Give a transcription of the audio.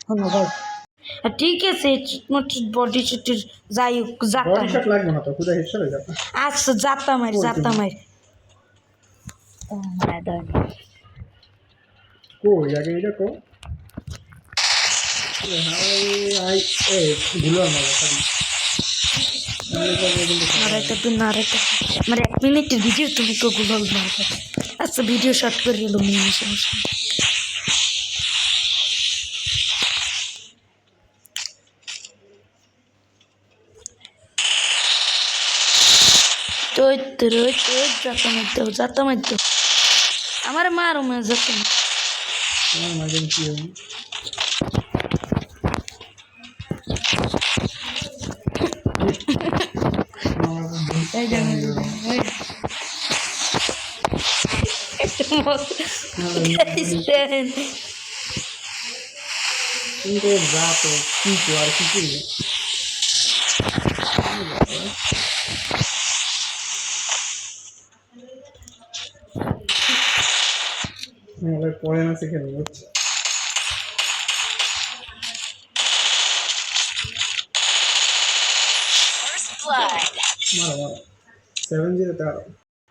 হনো ভাই ঠিক আছে চুটমুট বডি চুটির যাই হোক যাতা বডি শট লাগবে না তো খুদা হেডশট হয়ে যাবে আচ্ছা যাতা মার ও মাই গড কই আগে এটা কো হাই আই এ গুলো মারা খালি নারাইতে আমার 1 মিনিটের ভিডিও তুমি তো গুগল মারবে আচ্ছা ভিডিও শর্ট করে দিল সমস্যা যাতা মারতো আমার মারো মা যাতা আমার মাঝে কি হবে কিন্তু রাতে কি আর কি করবে আমাদের পরে না শিখে নেব মারো 7-0 তে